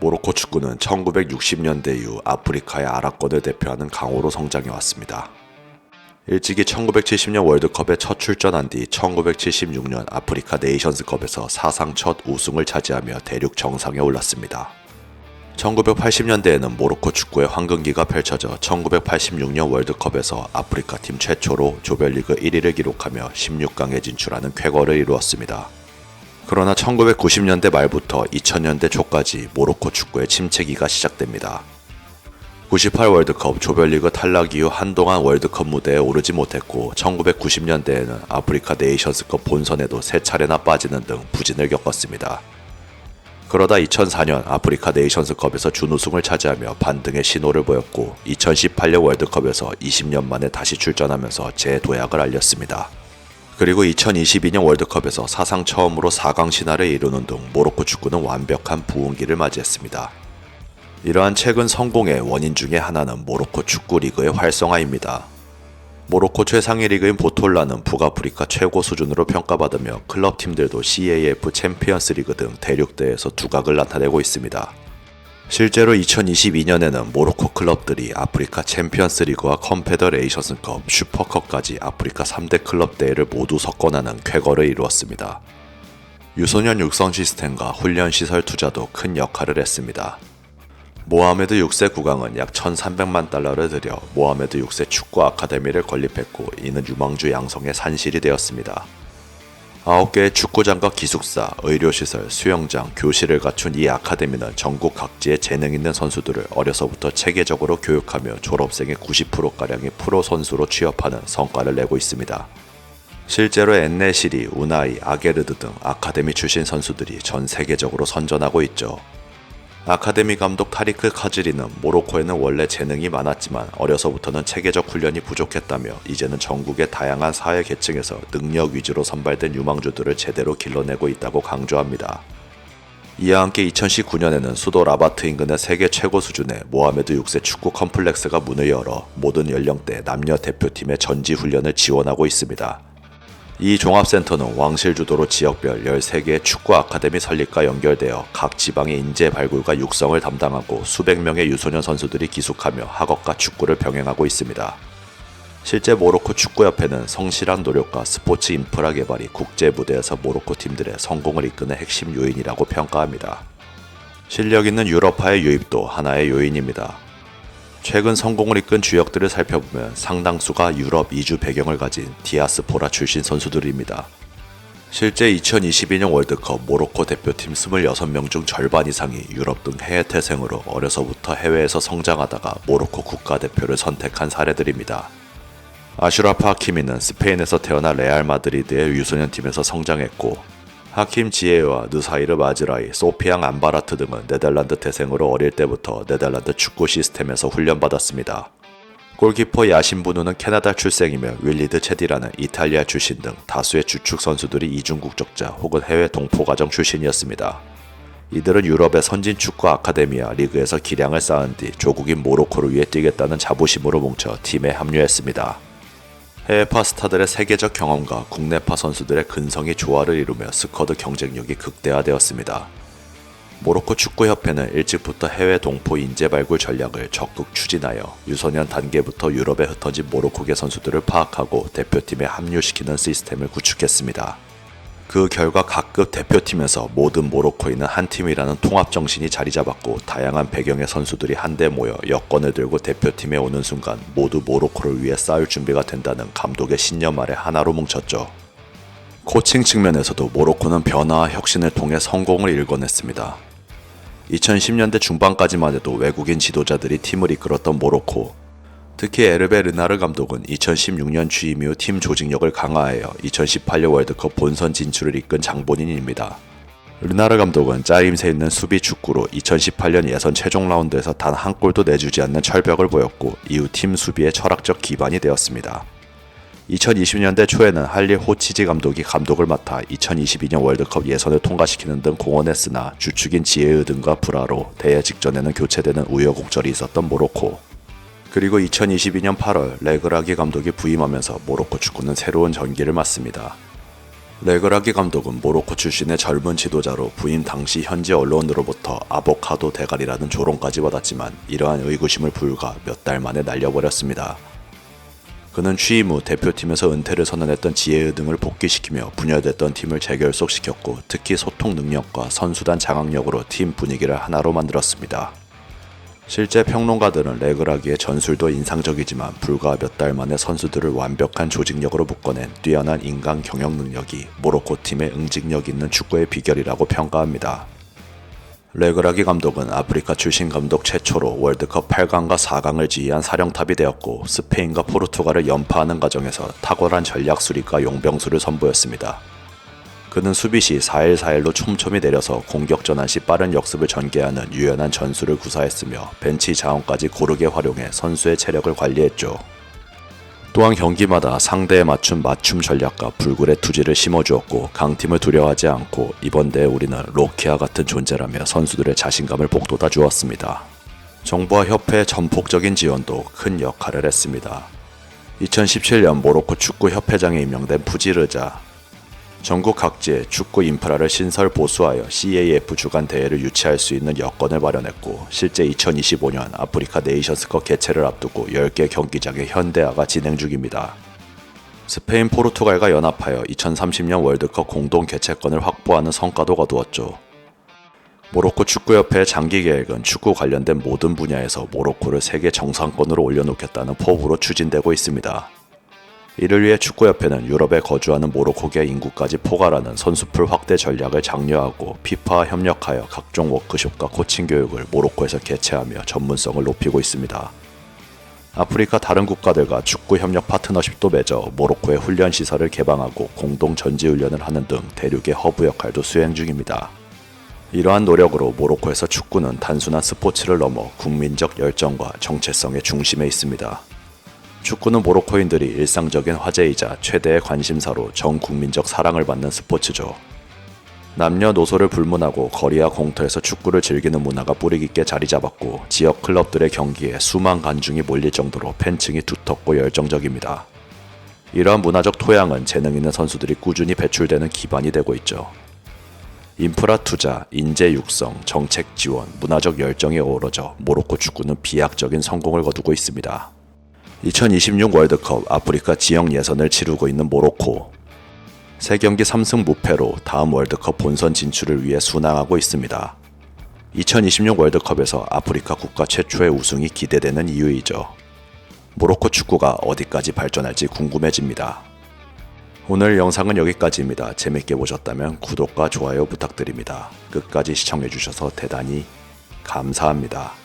모로코 축구는 1960년대 이후 아프리카의 아랍권을 대표하는 강호로 성장해 왔습니다. 일찍이 1970년 월드컵에 첫 출전한 뒤 1976년 아프리카 네이션스컵에서 사상 첫 우승을 차지하며 대륙 정상에 올랐습니다. 1980년대에는 모로코 축구의 황금기가 펼쳐져 1986년 월드컵에서 아프리카 팀 최초로 조별리그 1위를 기록하며 16강에 진출하는 쾌거를 이루었습니다. 그러나 1990년대 말부터 2000년대 초까지 모로코 축구의 침체기가 시작됩니다. 98 월드컵 조별리그 탈락 이후 한동안 월드컵 무대에 오르지 못했고 1990년대에는 아프리카 네이션스컵 본선에도 3차례나 빠지는 등 부진을 겪었습니다. 그러다 2004년 아프리카 네이션스컵에서 준우승을 차지하며 반등의 신호를 보였고 2018년 월드컵에서 20년 만에 다시 출전하면서 재도약을 알렸습니다. 그리고 2022년 월드컵에서 사상 처음으로 4강 신화를 이루는 등 모로코 축구는 완벽한 부흥기를 맞이했습니다. 이러한 최근 성공의 원인 중에 하나는 모로코 축구 리그의 활성화입니다. 모로코 최상위 리그인 보톨라는 북아프리카 최고 수준으로 평가받으며 클럽 팀들도 CAF 챔피언스 리그 등 대륙대회에서 두각을 나타내고 있습니다. 실제로 2022년에는 모로코 클럽들이 아프리카 챔피언스 리그와 컨페더레이션스컵, 슈퍼컵까지 아프리카 3대 클럽 대회를 모두 석권하는 쾌거를 이루었습니다. 유소년 육성 시스템과 훈련 시설 투자도 큰 역할을 했습니다. 모하메드 6세 국왕은 약 1,300만 달러를 들여 모하메드 6세 축구 아카데미를 건립했고 이는 유망주 양성의 산실이 되었습니다. 9개의 축구장과 기숙사, 의료시설, 수영장, 교실을 갖춘 이 아카데미는 전국 각지의 재능 있는 선수들을 어려서부터 체계적으로 교육하며 졸업생의 90%가량이 프로 선수로 취업하는 성과를 내고 있습니다. 실제로 엔네시리, 우나이, 아게르드 등 아카데미 출신 선수들이 전 세계적으로 선전하고 있죠. 아카데미 감독 타리크 카즈리는 모로코에는 원래 재능이 많았지만 어려서부터는 체계적 훈련이 부족했다며 이제는 전국의 다양한 사회 계층에서 능력 위주로 선발된 유망주들을 제대로 길러내고 있다고 강조합니다. 이와 함께 2019년에는 수도 라바트 인근의 세계 최고 수준의 모하메드 6세 축구 컴플렉스가 문을 열어 모든 연령대 남녀 대표팀의 전지 훈련을 지원하고 있습니다. 이 종합센터는 왕실주도로 지역별 13개의 축구 아카데미 설립과 연결되어 각 지방의 인재 발굴과 육성을 담당하고 수백 명의 유소년 선수들이 기숙하며 학업과 축구를 병행하고 있습니다. 실제 모로코 축구협회는 성실한 노력과 스포츠 인프라 개발이 국제 무대에서 모로코 팀들의 성공을 이끄는 핵심 요인이라고 평가합니다. 실력 있는 유럽파의 유입도 하나의 요인입니다. 최근 성공을 이끈 주역들을 살펴보면 상당수가 유럽 이주 배경을 가진 디아스포라 출신 선수들입니다. 실제 2022년 월드컵 모로코 대표팀 26명 중 절반 이상이 유럽 등 해외 태생으로 어려서부터 해외에서 성장하다가 모로코 국가대표를 선택한 사례들입니다. 아슈라프 하키미는 스페인에서 태어나 레알 마드리드의 유소년팀에서 성장했고 하킴 지에와 느사이르 마즈라이, 소피앙 암바라트 등은 네덜란드 태생으로 어릴 때부터 네덜란드 축구 시스템에서 훈련받았습니다. 골키퍼 야신부누는 캐나다 출생이며 윌리드 체디라는 이탈리아 출신 등 다수의 주축 선수들이 이중 국적자 혹은 해외 동포 가정 출신이었습니다. 이들은 유럽의 선진 축구 아카데미와 리그에서 기량을 쌓은 뒤 조국인 모로코를 위해 뛰겠다는 자부심으로 뭉쳐 팀에 합류했습니다. 해외파 스타들의 세계적 경험과 국내파 선수들의 근성이 조화를 이루며 스쿼드 경쟁력이 극대화되었습니다. 모로코 축구협회는 일찍부터 해외 동포 인재 발굴 전략을 적극 추진하여 유소년 단계부터 유럽에 흩어진 모로코계 선수들을 파악하고 대표팀에 합류시키는 시스템을 구축했습니다. 그 결과 각급 대표팀에서 모든 모로코인은 한 팀이라는 통합정신이 자리잡았고 다양한 배경의 선수들이 한데 모여 여권을 들고 대표팀에 오는 순간 모두 모로코를 위해 싸울 준비가 된다는 감독의 신념 아래 하나로 뭉쳤죠. 코칭 측면에서도 모로코는 변화와 혁신을 통해 성공을 일궈냈습니다. 2010년대 중반까지만 해도 외국인 지도자들이 팀을 이끌었던 모로코. 특히 에르베 르나르 감독은 2016년 취임 이후 팀 조직력을 강화하여 2018년 월드컵 본선 진출을 이끈 장본인입니다. 르나르 감독은 짜임새 있는 수비 축구로 2018년 예선 최종 라운드에서 단 한 골도 내주지 않는 철벽을 보였고 이후 팀 수비의 철학적 기반이 되었습니다. 2020년대 초에는 할리 호치지 감독이 감독을 맡아 2022년 월드컵 예선을 통과시키는 등 공헌했으나 주축인 지에으 등과 불화로 대회 직전에는 교체되는 우여곡절이 있었던 모로코. 그리고 2022년 8월 레그라기 감독이 부임하면서 모로코 축구는 새로운 전기를 맞습니다. 레그라기 감독은 모로코 출신의 젊은 지도자로 부임 당시 현지 언론으로부터 아보카도 대가리라는 조롱까지 받았지만 이러한 의구심을 불과 몇 달 만에 날려버렸습니다. 그는 취임 후 대표팀에서 은퇴를 선언했던 지혜의 등을 복귀시키며 분열됐던 팀을 재결속시켰고 특히 소통 능력과 선수단 장악력으로 팀 분위기를 하나로 만들었습니다. 실제 평론가들은 레그라기의 전술도 인상적이지만 불과 몇 달 만에 선수들을 완벽한 조직력으로 묶어낸 뛰어난 인간 경영 능력이 모로코 팀의 응징력 있는 축구의 비결이라고 평가합니다. 레그라기 감독은 아프리카 출신 감독 최초로 월드컵 8강과 4강을 지휘한 사령탑이 되었고 스페인과 포르투갈을 연파하는 과정에서 탁월한 전략 수립과 용병술을 선보였습니다. 그는 수비 시 4-1-4-1로 촘촘히 내려서 공격 전환 시 빠른 역습을 전개하는 유연한 전술을 구사했으며 벤치 자원까지 고르게 활용해 선수의 체력을 관리했죠. 또한 경기마다 상대에 맞춤 전략과 불굴의 투지를 심어주었고 강팀을 두려워하지 않고 이번 대회 우리는 로키아 같은 존재라며 선수들의 자신감을 북돋아 주었습니다. 정부와 협회의 전폭적인 지원도 큰 역할을 했습니다. 2017년 모로코 축구협회장에 임명된 푸지르자, 전국 각지에 축구 인프라를 신설 보수하여 CAF 주간 대회를 유치할 수 있는 여건을 마련했고 실제 2025년 아프리카 네이션스컵 개최를 앞두고 10개 경기장의 현대화가 진행 중입니다. 스페인, 포르투갈과 연합하여 2030년 월드컵 공동 개최권을 확보하는 성과도 거두었죠. 모로코 축구협회의 장기 계획은 축구 관련된 모든 분야에서 모로코를 세계 정상권으로 올려놓겠다는 포부로 추진되고 있습니다. 이를 위해 축구협회는 유럽에 거주하는 모로코계 인구까지 포괄하는 선수풀 확대 전략을 장려하고 피파와 협력하여 각종 워크숍과 코칭 교육을 모로코에서 개최하며 전문성을 높이고 있습니다. 아프리카 다른 국가들과 축구 협력 파트너십도 맺어 모로코의 훈련 시설을 개방하고 공동 전지훈련을 하는 등 대륙의 허브 역할도 수행 중입니다. 이러한 노력으로 모로코에서 축구는 단순한 스포츠를 넘어 국민적 열정과 정체성의 중심에 있습니다. 축구는 모로코인들이 일상적인 화제이자 최대의 관심사로 전 국민적 사랑을 받는 스포츠죠. 남녀노소를 불문하고 거리와 공터에서 축구를 즐기는 문화가 뿌리 깊게 자리 잡았고 지역 클럽들의 경기에 수만 관중이 몰릴 정도로 팬층이 두텁고 열정적입니다. 이러한 문화적 토양은 재능 있는 선수들이 꾸준히 배출되는 기반이 되고 있죠. 인프라 투자, 인재 육성, 정책 지원, 문화적 열정이 어우러져 모로코 축구는 비약적인 성공을 거두고 있습니다. 2026 월드컵 아프리카 지역 예선을 치르고 있는 모로코. 3경기 3승 무패로 다음 월드컵 본선 진출을 위해 순항하고 있습니다. 2026 월드컵에서 아프리카 국가 최초의 우승이 기대되는 이유이죠. 모로코 축구가 어디까지 발전할지 궁금해집니다. 오늘 영상은 여기까지입니다. 재밌게 보셨다면 구독과 좋아요 부탁드립니다. 끝까지 시청해주셔서 대단히 감사합니다.